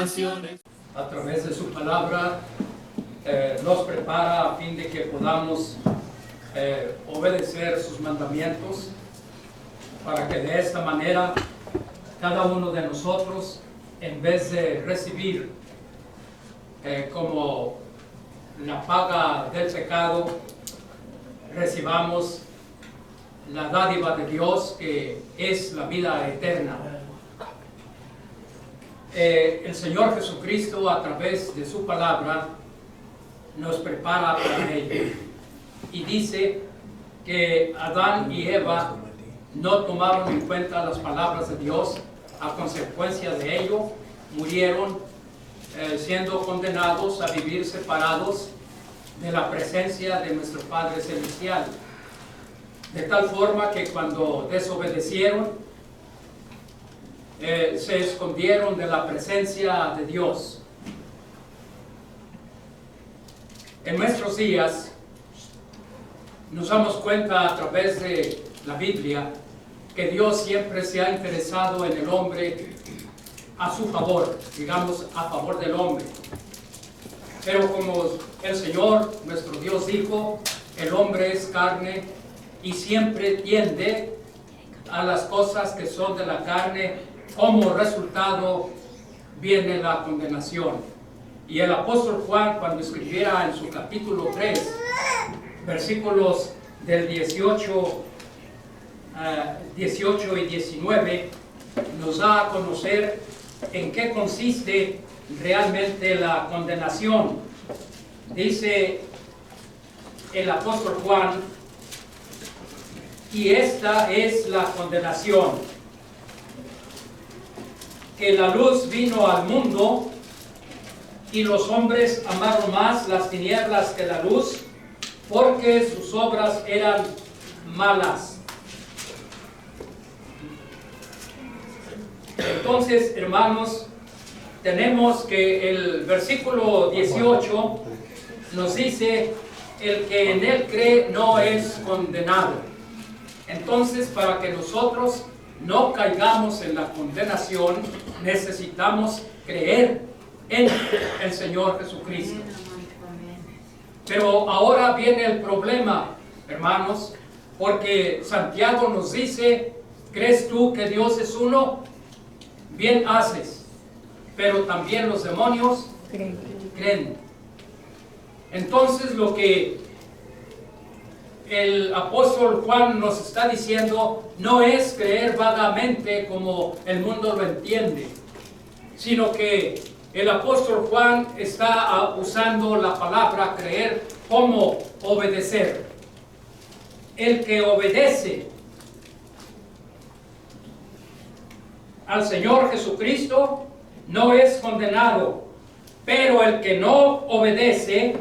naciones. A través de su palabra nos prepara a fin de que podamos obedecer sus mandamientos, para que de esta manera cada uno de nosotros, en vez de recibir como la paga del pecado, recibamos la dádiva de Dios, que es la vida eterna. El Señor Jesucristo, a través de su palabra, nos prepara para ello. Y dice que Adán y Eva no tomaron en cuenta las palabras de Dios. A consecuencia de ello, murieron siendo condenados a vivir separados de la presencia de nuestro Padre Celestial. De tal forma que cuando desobedecieron, se escondieron de la presencia de Dios. En nuestros días nos damos cuenta a través de la Biblia que Dios siempre se ha interesado en el hombre a su favor, digamos, a favor del hombre. Pero como el Señor, nuestro Dios, dijo, el hombre es carne y siempre tiende a las cosas que son de la carne. Como resultado viene la condenación. Y el apóstol Juan, cuando escribiera en su capítulo 3, versículos del 18 y 19, nos da a conocer en qué consiste realmente la condenación. Dice el apóstol Juan: y esta es la condenación, que la luz vino al mundo y los hombres amaron más las tinieblas que la luz, porque sus obras eran malas. Entonces, hermanos, tenemos que el versículo 18 nos dice: el que en él cree no es condenado. Entonces, para que nosotros no caigamos en la condenación, necesitamos creer en el Señor Jesucristo. Pero ahora viene el problema, hermanos, porque Santiago nos dice: ¿crees tú que Dios es uno? Bien haces, pero también los demonios creen. Entonces, lo que el apóstol Juan nos está diciendo no es creer vagamente como el mundo lo entiende, sino que el apóstol Juan está usando la palabra creer como obedecer. El que obedece al Señor Jesucristo no es condenado, pero el que no obedece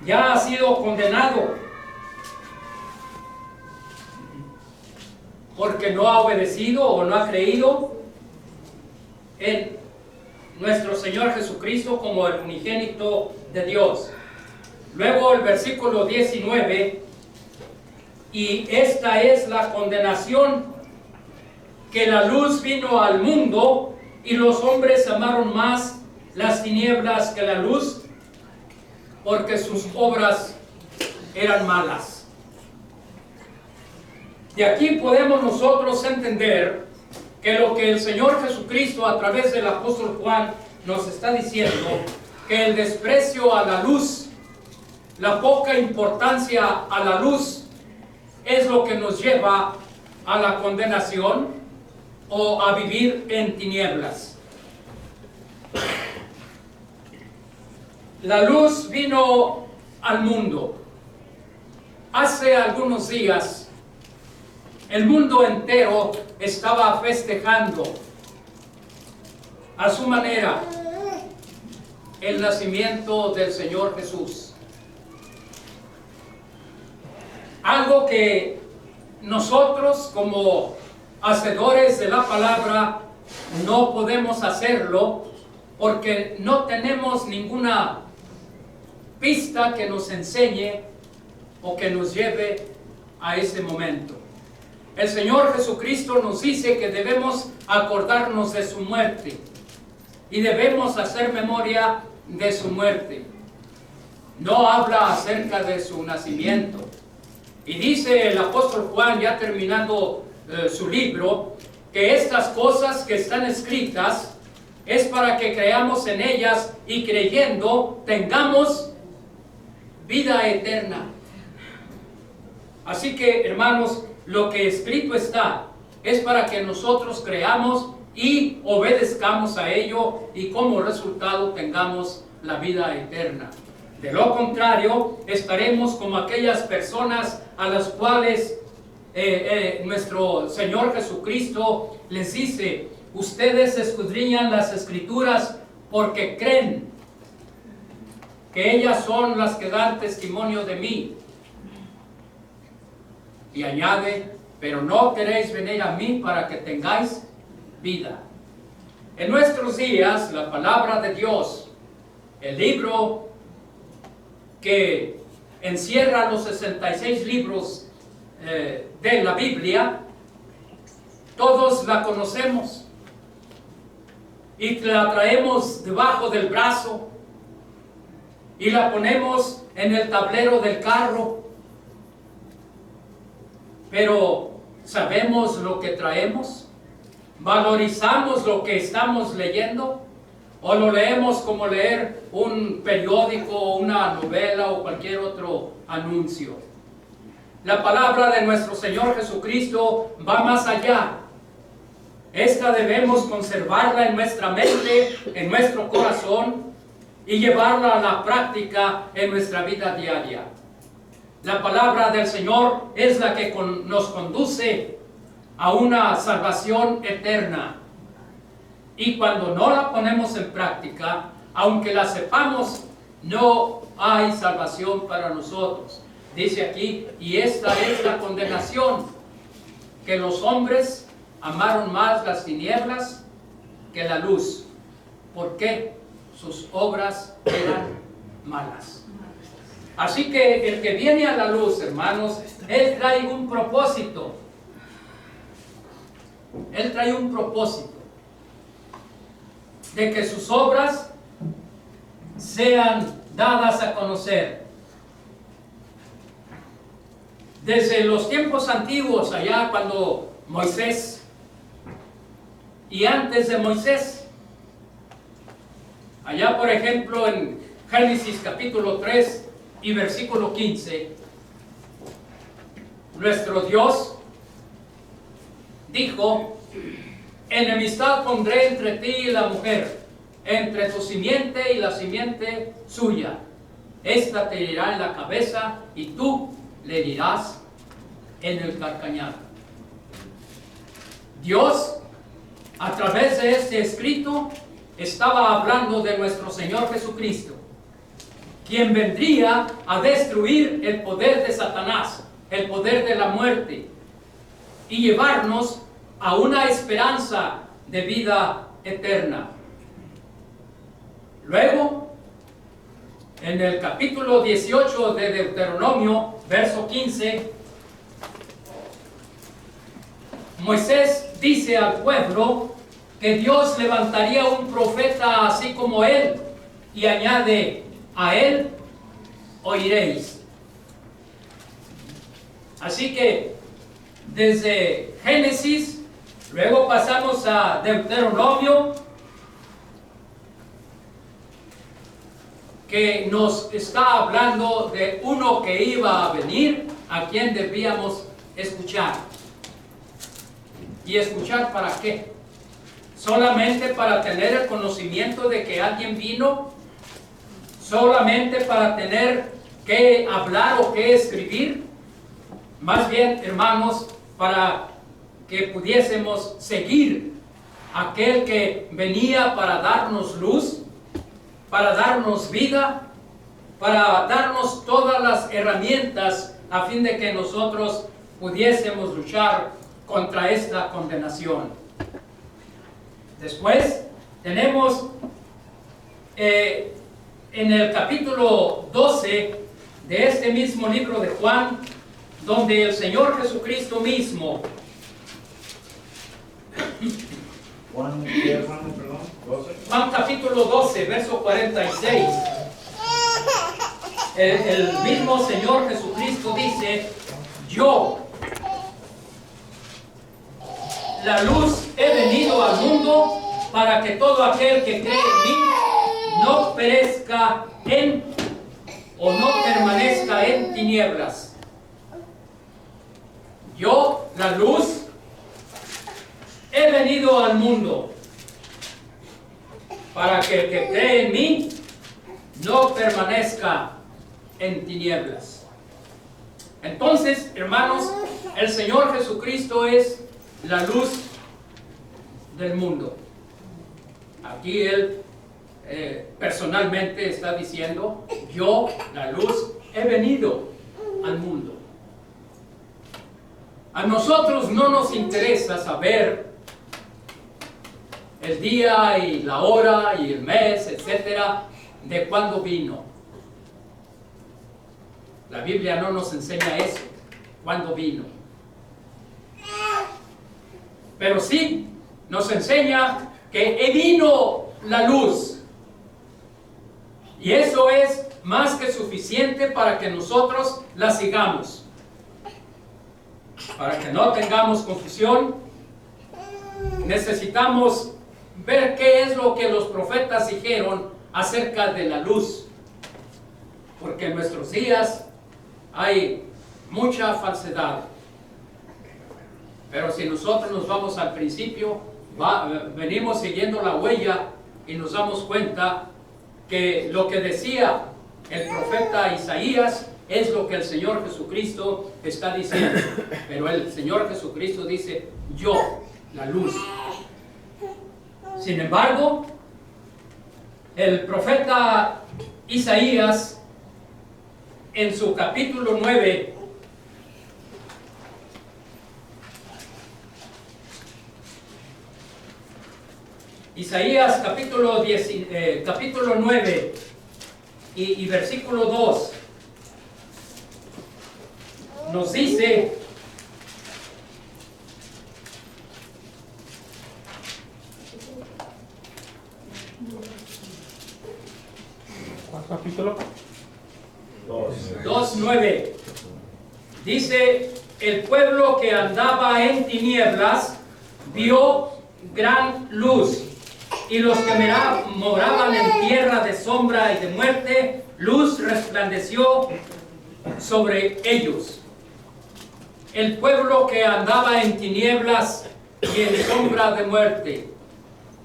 ya ha sido condenado, porque no ha obedecido o no ha creído en nuestro Señor Jesucristo como el unigénito de Dios. Luego el versículo 19: y esta es la condenación, que la luz vino al mundo y los hombres amaron más las tinieblas que la luz, porque sus obras eran malas. De aquí podemos nosotros entender que lo que el Señor Jesucristo, a través del apóstol Juan, nos está diciendo, que el desprecio a la luz, la poca importancia a la luz, es lo que nos lleva a la condenación o a vivir en tinieblas. La luz vino al mundo. Hace algunos días, el mundo entero estaba festejando a su manera el nacimiento del Señor Jesús. Algo que nosotros, como hacedores de la palabra, no podemos hacerlo, porque no tenemos ninguna pista que nos enseñe o que nos lleve a ese momento. el Señor Jesucristo nos dice que debemos acordarnos de su muerte y debemos hacer memoria de su muerte. No habla acerca de su nacimiento. Y dice el apóstol Juan, ya terminando su libro, que estas cosas que están escritas es para que creamos en ellas y creyendo tengamos vida eterna. Así que, hermanos, lo que escrito está es para que nosotros creamos y obedezcamos a ello y como resultado tengamos la vida eterna. De lo contrario, estaremos como aquellas personas a las cuales nuestro Señor Jesucristo les dice: ustedes escudriñan las Escrituras porque creen que ellas son las que dan testimonio de mí. Y añade: pero no queréis venir a mí para que tengáis vida. En nuestros días, la palabra de Dios, el libro que encierra los 66 libros de la Biblia, todos la conocemos y la traemos debajo del brazo y la ponemos en el tablero del carro. Pero ¿sabemos lo que traemos? ¿Valorizamos lo que estamos leyendo? ¿O lo leemos como leer un periódico, una novela o cualquier otro anuncio? La palabra de nuestro Señor Jesucristo va más allá. Esta debemos conservarla en nuestra mente, en nuestro corazón y llevarla a la práctica en nuestra vida diaria. La palabra del Señor es la que nos conduce a una salvación eterna. Y cuando no la ponemos en práctica, aunque la sepamos, no hay salvación para nosotros. Dice aquí: y esta es la condenación, que los hombres amaron más las tinieblas que la luz. ¿Por qué? Sus obras eran malas. Así que el que viene a la luz, hermanos, él trae un propósito. Él trae un propósito de que sus obras sean dadas a conocer. Desde los tiempos antiguos, allá cuando Moisés y antes de Moisés, allá por ejemplo en Génesis capítulo 3 y versículo 15, nuestro Dios dijo: enemistad pondré entre ti y la mujer, entre tu simiente y la simiente suya. Esta te herirá en la cabeza y tú le herirás en el calcañar. Dios, a través de este escrito, estaba hablando de nuestro Señor Jesucristo, quien vendría a destruir el poder de Satanás, el poder de la muerte, y llevarnos a una esperanza de vida eterna. Luego, en el capítulo 18 de Deuteronomio, verso 15, Moisés dice al pueblo que Dios levantaría un profeta así como él, y añade: a él oiréis. Así que desde Génesis, luego pasamos a Deuteronomio, que nos está hablando de uno que iba a venir, a quien debíamos escuchar. ¿Y escuchar para qué? ¿Solamente para tener el conocimiento de que alguien vino? ¿Solamente para tener que hablar o que escribir? Más bien, hermanos, para que pudiésemos seguir aquel que venía para darnos luz, para darnos vida, para darnos todas las herramientas a fin de que nosotros pudiésemos luchar contra esta condenación. Después tenemos en el capítulo 12 de este mismo libro de Juan, donde el Señor Jesucristo mismo Juan, ¿qué hermano, perdón? 12. Juan capítulo 12, verso 46. El mismo Señor Jesucristo dice: yo, la luz, he venido al mundo para que todo aquel que cree en mí no perezca o no permanezca en tinieblas. Yo, la luz, he venido al mundo para que el que cree en mí no permanezca en tinieblas. Entonces, hermanos, el Señor Jesucristo es la luz del mundo. Aquí Él personalmente está diciendo: yo, la luz, he venido al mundo. A nosotros no nos interesa saber el día y la hora y el mes, etcétera, de cuándo vino. La Biblia no nos enseña eso, cuándo vino. Pero sí nos enseña que vino la luz. Y eso es más que suficiente para que nosotros la sigamos. Para que no tengamos confusión, necesitamos ver qué es lo que los profetas dijeron acerca de la luz. Porque en nuestros días hay mucha falsedad. Pero si nosotros nos vamos al principio, venimos siguiendo la huella y nos damos cuenta que lo que decía el profeta Isaías es lo que el Señor Jesucristo está diciendo. Pero el Señor Jesucristo dice: yo, la luz. Sin embargo, el profeta Isaías, en su capítulo 9, Isaías capítulo 9 y versículo 2 nos dice: ¿Cuál capítulo? 2:9 dice: el pueblo que andaba en tinieblas vio gran luz, y los que moraban en tierra de sombra y de muerte, luz resplandeció sobre ellos. El pueblo que andaba en tinieblas y en sombra de muerte,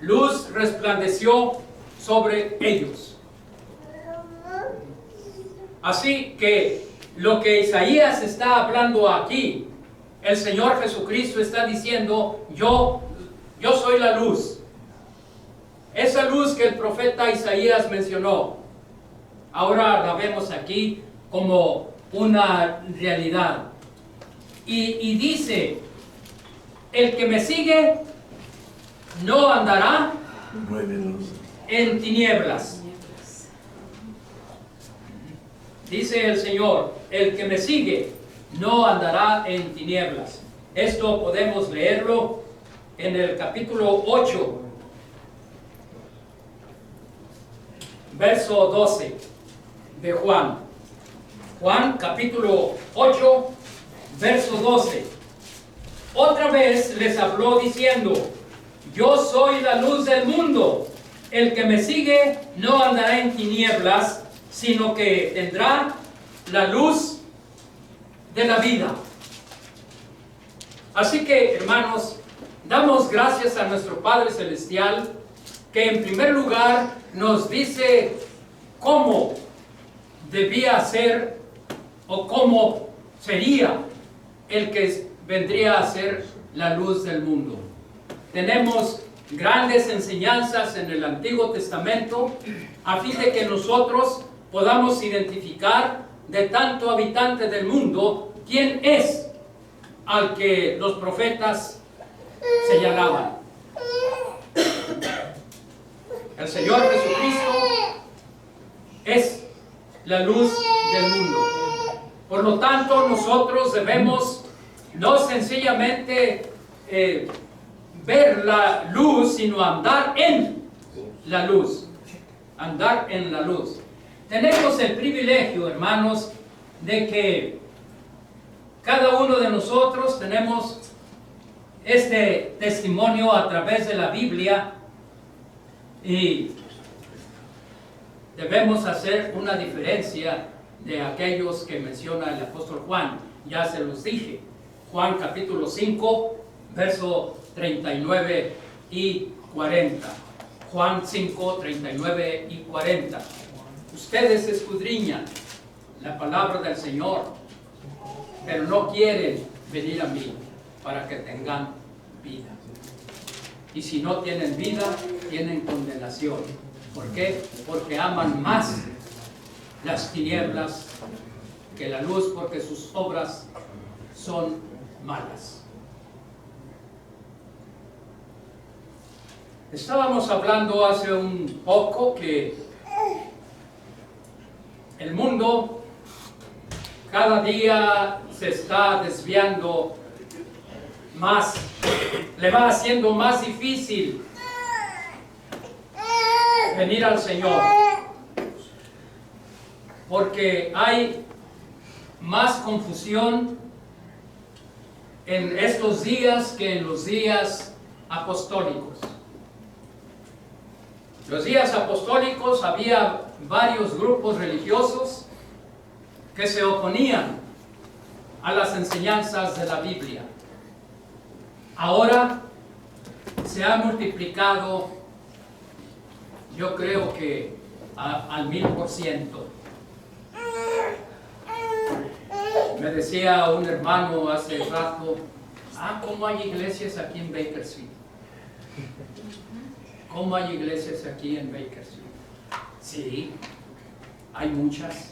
luz resplandeció sobre ellos. Así que lo que Isaías está hablando aquí, el Señor Jesucristo está diciendo: yo soy la luz. Esa luz que el profeta Isaías mencionó, ahora la vemos aquí como una realidad. Y dice: el que me sigue no andará en tinieblas. Dice el Señor: el que me sigue no andará en tinieblas. Esto podemos leerlo en el capítulo 8, verso 12 de Juan. Juan capítulo 8, verso 12. Otra vez les habló diciendo: yo soy la luz del mundo. El que me sigue no andará en tinieblas, sino que tendrá la luz de la vida. Así que, hermanos, damos gracias a nuestro Padre Celestial, que en primer lugar nos dice cómo debía ser o cómo sería el que vendría a ser la luz del mundo. Tenemos grandes enseñanzas en el Antiguo Testamento a fin de que nosotros podamos identificar de tanto habitante del mundo quién es al que los profetas señalaban. El Señor Jesucristo es la luz del mundo. Por lo tanto, nosotros debemos no sencillamente ver la luz, sino andar en la luz. Andar en la luz. Tenemos el privilegio, hermanos, de que cada uno de nosotros tenemos este testimonio a través de la Biblia y debemos hacer una diferencia de aquellos que menciona el apóstol Juan. Ya se los dije. Juan capítulo 5, verso 39 y 40. Juan 5, 39 y 40. Ustedes escudriñan la palabra del Señor, pero no quieren venir a mí para que tengan vida. Y si no tienen vida, tienen condenación. ¿Por qué? Porque aman más las tinieblas que la luz, porque sus obras son malas. Estábamos hablando hace un poco que el mundo cada día se está desviando más, le va haciendo más difícil venir al Señor, porque hay más confusión en estos días que en los días apostólicos. Los días apostólicos había varios grupos religiosos que se oponían a las enseñanzas de la Biblia. Ahora se ha multiplicado, yo creo que al 1000%. Me decía un hermano hace rato, ¿cómo hay iglesias aquí en Bakersfield? ¿Cómo hay iglesias aquí en Bakersfield? Sí, hay muchas,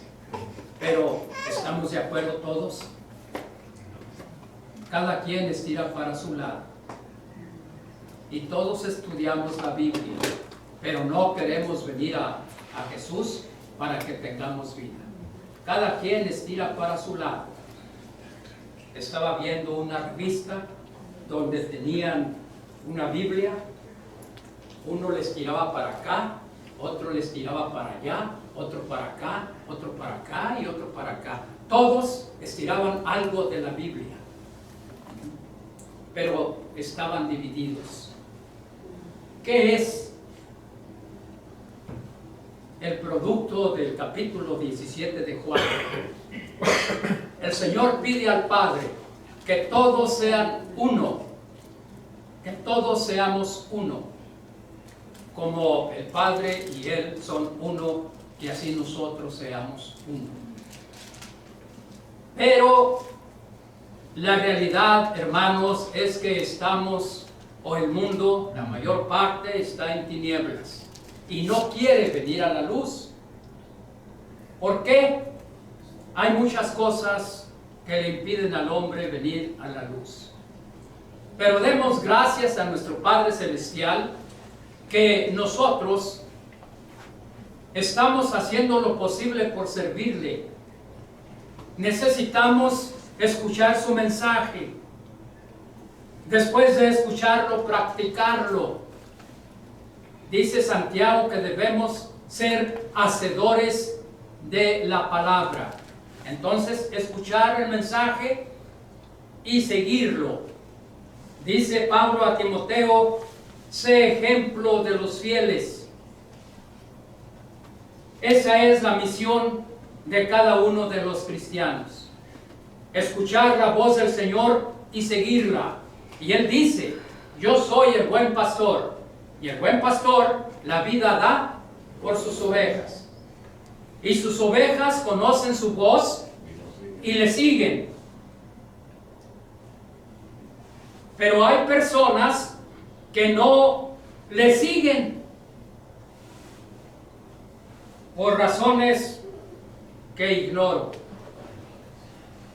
pero ¿estamos de acuerdo todos? Cada quien estira para su lado. Y todos estudiamos la Biblia, pero no queremos venir a Jesús para que tengamos vida. Cada quien estira para su lado. Estaba viendo una revista donde tenían una Biblia. Uno les tiraba para acá, otro les tiraba para allá, otro para acá, otro para acá y otro para acá. Todos estiraban algo de la Biblia, pero estaban divididos. ¿Qué es el producto del capítulo 17 de Juan? El Señor pide al Padre que todos sean uno, que todos seamos uno, como el Padre y Él son uno, y así nosotros seamos uno. Pero la realidad, hermanos, es que estamos, o el mundo, la mayor parte está en tinieblas y no quiere venir a la luz. ¿Por qué? Hay muchas cosas que le impiden al hombre venir a la luz. Pero demos gracias a nuestro Padre Celestial que nosotros estamos haciendo lo posible por servirle. Necesitamos escuchar su mensaje. Después de escucharlo, practicarlo. Dice Santiago que debemos ser hacedores de la palabra. Entonces, escuchar el mensaje y seguirlo. Dice Pablo a Timoteo, sé ejemplo de los fieles. Esa es la misión de cada uno de los cristianos. Escuchar la voz del Señor y seguirla. Y Él dice, yo soy el buen pastor. Y el buen pastor la vida da por sus ovejas. Y sus ovejas conocen su voz y le siguen. Pero hay personas que no le siguen por razones que ignoro.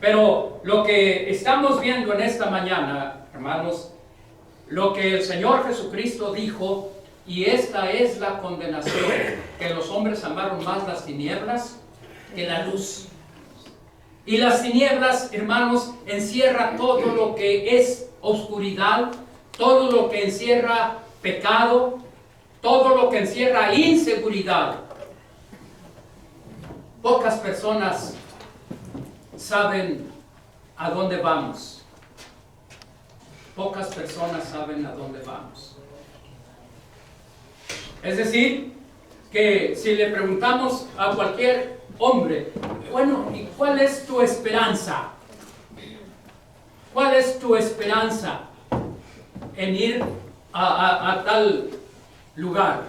Pero lo que estamos viendo en esta mañana, hermanos, lo que el Señor Jesucristo dijo, y esta es la condenación, que los hombres amaron más las tinieblas que la luz. Y las tinieblas, hermanos, encierra todo lo que es oscuridad, todo lo que encierra pecado, todo lo que encierra inseguridad. Pocas personas saben a dónde vamos. Pocas personas saben a dónde vamos. Es decir, que si le preguntamos a cualquier hombre, bueno, ¿y cuál es tu esperanza? ¿Cuál es tu esperanza en ir a tal lugar?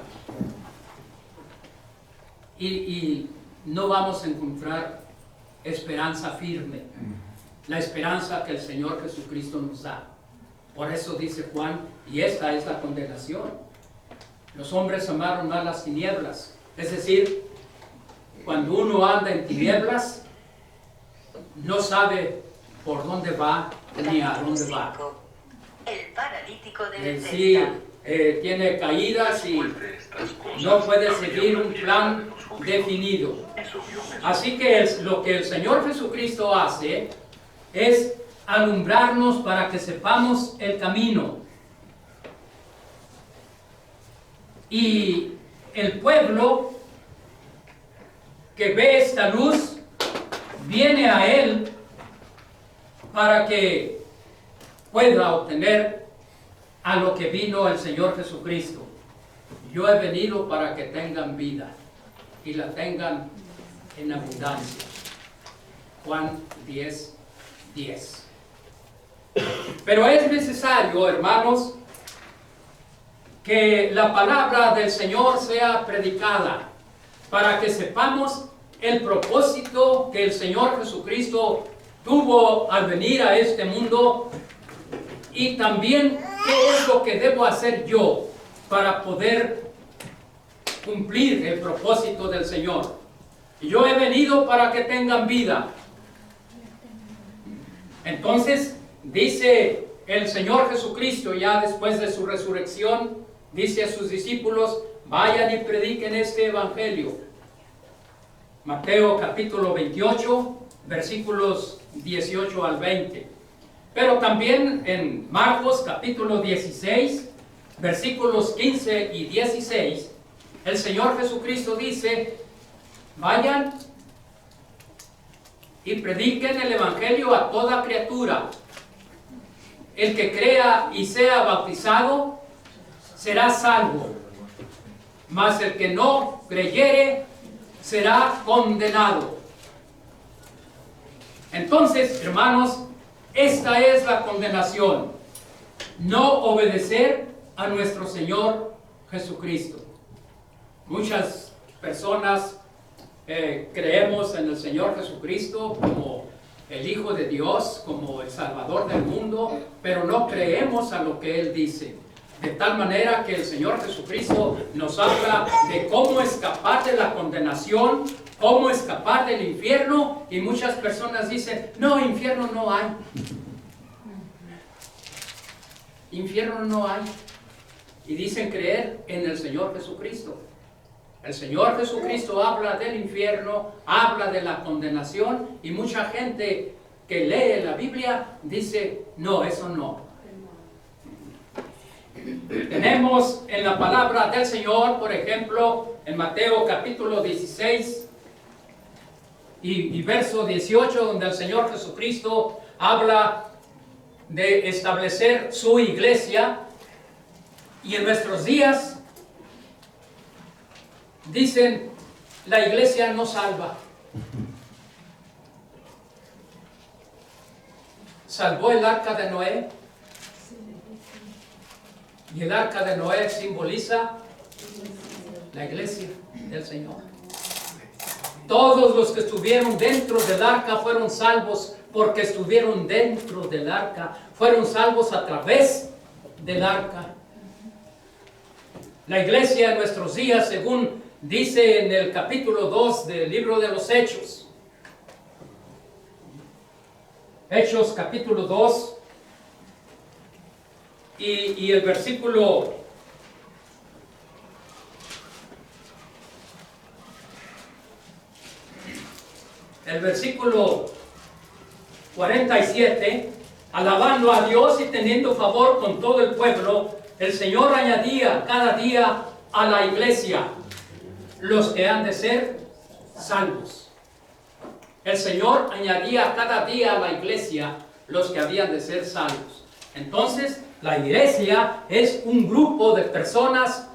Y no vamos a encontrar esperanza firme, la esperanza que el Señor Jesucristo nos da. Por eso dice Juan, y esta es la condenación: los hombres amaron más las tinieblas. Es decir, cuando uno anda en tinieblas, no sabe por dónde va ni a dónde va. El paralítico de Es decir, tiene caídas y no puede seguir un plan definido. Así que lo que el Señor Jesucristo hace es alumbrarnos para que sepamos el camino. Y el pueblo que ve esta luz viene a Él para que pueda obtener a lo que vino el Señor Jesucristo. Yo he venido para que tengan vida y la tengan en abundancia. Juan 10:10. Pero es necesario, hermanos, que la palabra del Señor sea predicada para que sepamos el propósito que el Señor Jesucristo tuvo al venir a este mundo, y también qué es lo que debo hacer yo para poder cumplir el propósito del Señor. Yo he venido para que tengan vida. Entonces dice el Señor Jesucristo, ya después de su resurrección, dice a sus discípulos: vayan y prediquen este evangelio. Mateo capítulo 28, versículos 18 al 20. Pero también en Marcos capítulo 16, versículos 15 y 16, el Señor Jesucristo dice: vayan y prediquen el evangelio a toda criatura. El que crea y sea bautizado será salvo, mas el que no creyere será condenado. Entonces, hermanos, esta es la condenación: no obedecer a nuestro Señor Jesucristo. Muchas personas creemos en el Señor Jesucristo como el Hijo de Dios, como el Salvador del mundo, pero no creemos a lo que Él dice. De tal manera que el Señor Jesucristo nos habla de cómo escapar de la condenación, cómo escapar del infierno, y muchas personas dicen: no, infierno no hay. Infierno no hay. Y dicen creer en el Señor Jesucristo. El Señor Jesucristo habla del infierno, habla de la condenación, y mucha gente que lee la Biblia dice: no, eso no. Tenemos en la palabra del Señor, por ejemplo, en Mateo capítulo 16 y verso 18, donde el Señor Jesucristo habla de establecer su iglesia. Y en nuestros días dicen: la iglesia no salva. ¿Salvó el arca de Noé? Y el arca de Noé simboliza la iglesia del Señor. Todos los que estuvieron dentro del arca fueron salvos porque estuvieron dentro del arca. Fueron salvos a través del arca. La iglesia en nuestros días, según dice en el capítulo 2 del libro de los Hechos. Hechos capítulo 2 y el versículo 47 alabando a Dios y teniendo favor con todo el pueblo, el Señor añadía cada día a la iglesia los que han de ser salvos. El Señor añadía cada día a la iglesia los que habían de ser salvos. Entonces, la iglesia es un grupo de personas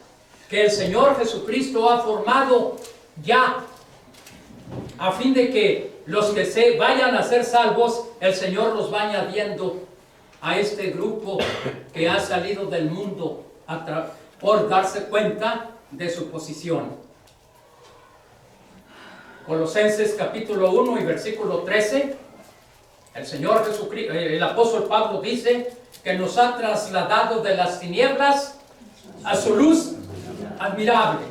que el Señor Jesucristo ha formado ya, a fin de que los que se vayan a ser salvos, el Señor los va añadiendo a este grupo que ha salido del mundo por darse cuenta de su posición. Colosenses capítulo 1 y versículo 13, el Señor Jesucristo, el apóstol Pablo dice que nos ha trasladado de las tinieblas a su luz admirable.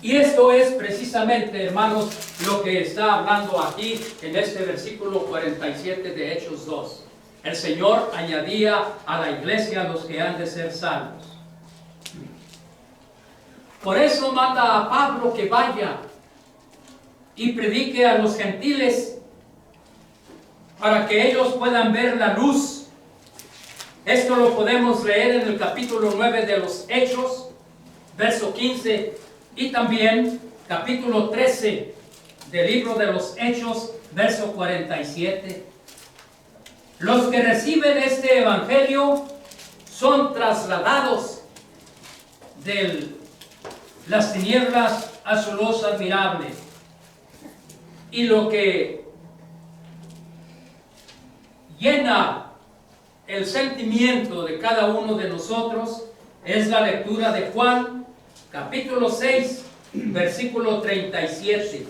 Y esto es precisamente, hermanos, lo que está hablando aquí en este versículo 47 de Hechos 2. El Señor añadía a la iglesia a los que han de ser salvos. Por eso manda a Pablo que vaya y predique a los gentiles para que ellos puedan ver la luz. Esto lo podemos leer en el capítulo 9 de los Hechos, verso 15, y también capítulo 13 del libro de los Hechos, verso 47. Los que reciben este evangelio son trasladados de las tinieblas a su luz admirable. Y lo que llena el sentimiento de cada uno de nosotros es la lectura de Juan, capítulo 6, versículo 37.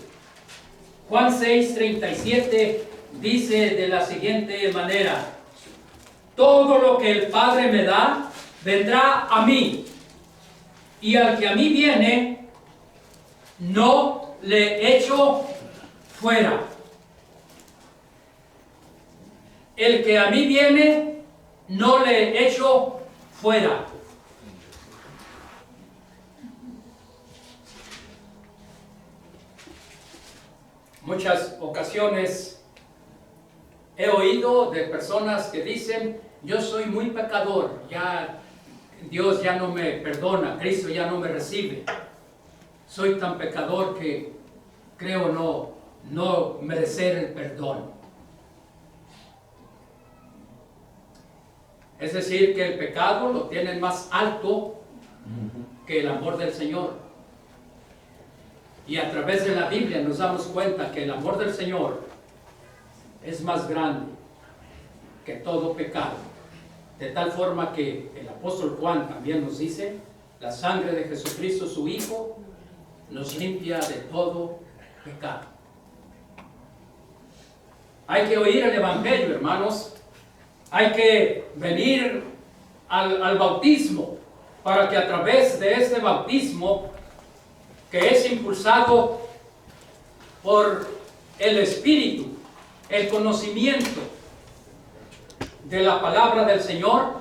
Juan 6, 37 dice de la siguiente manera: todo lo que el Padre me da, vendrá a mí, y al que a mí viene, no le echo fuera. El que a mí viene, no le echo fuera. Muchas ocasiones he oído de personas que dicen: yo soy muy pecador, ya Dios ya no me perdona, Cristo ya no me recibe. Soy tan pecador que creo no merecer el perdón. Es decir, que el pecado lo tienen más alto que el amor del Señor. Y a través de la Biblia nos damos cuenta que el amor del Señor es más grande que todo pecado. De tal forma que el apóstol Juan también nos dice: la sangre de Jesucristo, su Hijo, nos limpia de todo pecado. Hay que oír el Evangelio, hermanos. Hay que venir al bautismo, para que a través de este bautismo, que es impulsado por el Espíritu, el conocimiento de la palabra del Señor,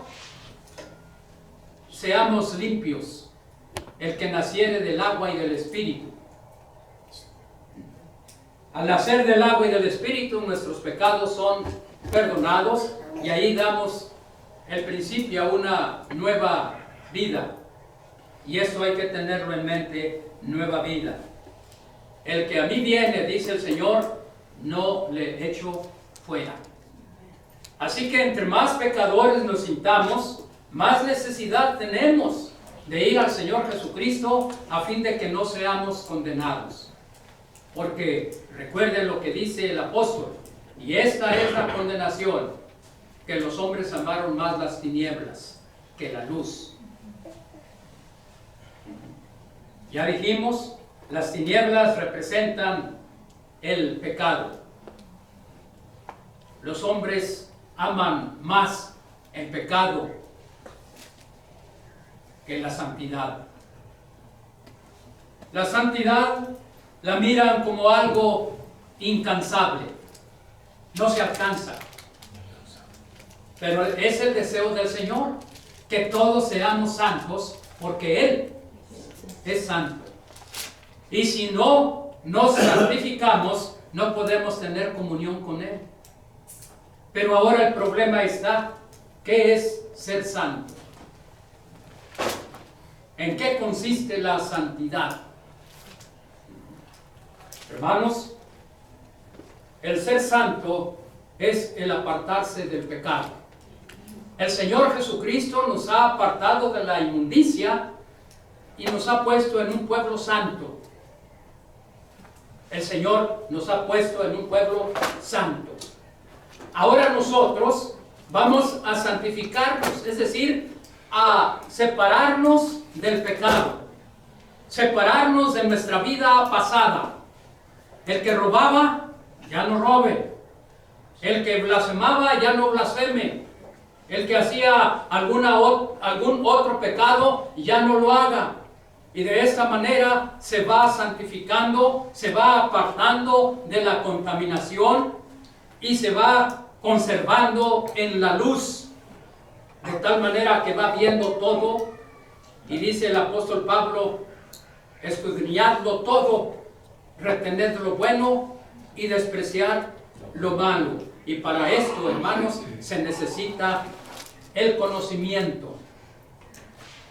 seamos limpios, el que naciere del agua y del Espíritu. Al nacer del agua y del Espíritu, nuestros pecados son perdonados, y ahí damos el principio a una nueva vida. Y eso hay que tenerlo en mente: nueva vida. El que a mí viene, dice el Señor, no le echo fuera. Así que entre más pecadores nos sintamos, más necesidad tenemos de ir al Señor Jesucristo, a fin de que no seamos condenados. Porque recuerden lo que dice el apóstol: y esta es la condenación, que los hombres amaron más las tinieblas que la luz. Ya dijimos, las tinieblas representan el pecado. Los hombres aman más el pecado que la santidad. La santidad la miran como algo incansable, no se alcanza. Pero es el deseo del Señor que todos seamos santos, porque Él es santo. Y si no nos santificamos, no podemos tener comunión con Él. Pero ahora el problema está, ¿qué es ser santo? ¿En qué consiste la santidad? Hermanos, el ser santo es el apartarse del pecado. El Señor Jesucristo nos ha apartado de la inmundicia y nos ha puesto en un pueblo santo. El Señor nos ha puesto en un pueblo santo. Ahora nosotros vamos a santificarnos, es decir, a separarnos del pecado, separarnos de nuestra vida pasada. El que robaba, ya no robe. El que blasfemaba, ya no blasfeme. El que hacía algún otro pecado, ya no lo haga. Y de esta manera se va santificando, se va apartando de la contaminación y se va conservando en la luz, de tal manera que va viendo todo. Y dice el apóstol Pablo, escudriñadlo todo, retened lo bueno y despreciar lo malo. Y para esto, hermanos, se necesita el conocimiento,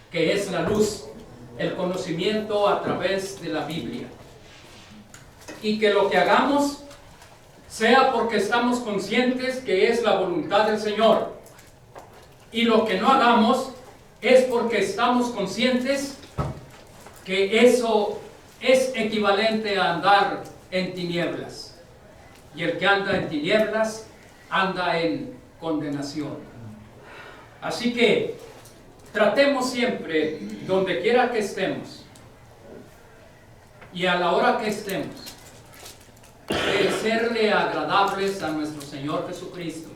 que es la luz, el conocimiento a través de la Biblia. Y que lo que hagamos sea porque estamos conscientes que es la voluntad del Señor. Y lo que no hagamos es porque estamos conscientes que eso es equivalente a andar en tinieblas. Y el que anda en tinieblas anda en condenación. Así que tratemos siempre, donde quiera que estemos y a la hora que estemos, de serle agradables a nuestro Señor Jesucristo.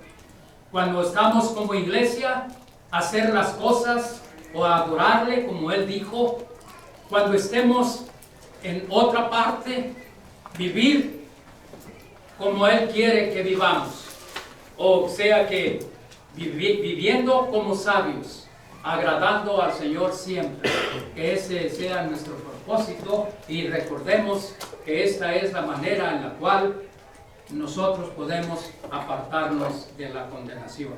Cuando estamos como iglesia, hacer las cosas o adorarle como Él dijo. Cuando estemos en otra parte, vivir como Él quiere que vivamos. O sea que viviendo como sabios, agradando al Señor siempre. Que ese sea nuestro propósito y recordemos que esta es la manera en la cual nosotros podemos apartarnos de la condenación.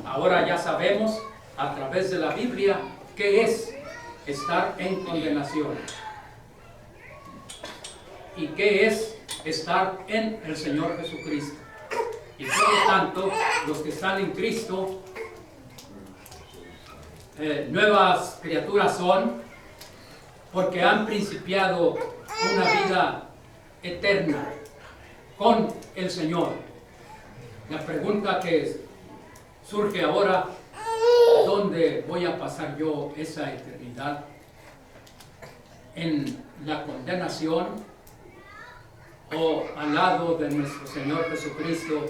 Ahora ya sabemos a través de la Biblia qué es estar en condenación y qué es estar en el Señor Jesucristo. Y por lo tanto, los que están en Cristo, nuevas criaturas son, porque han principiado una vida eterna con el Señor. La pregunta que surge ahora, ¿dónde voy a pasar yo esa eternidad? ¿En la condenación o al lado de nuestro Señor Jesucristo,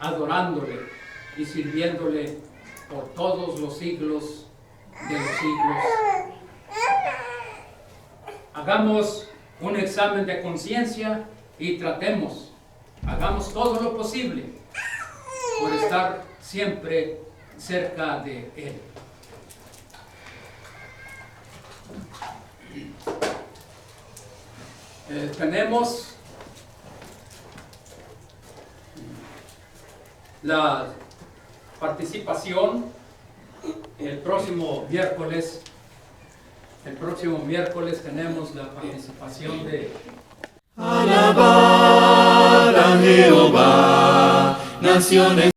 adorándole y sirviéndole por todos los siglos de los siglos? Hagamos un examen de conciencia y hagamos todo lo posible por estar siempre cerca de Él. Tenemos la participación el próximo miércoles. El próximo miércoles tenemos la participación de Alabar a Jehová, naciones.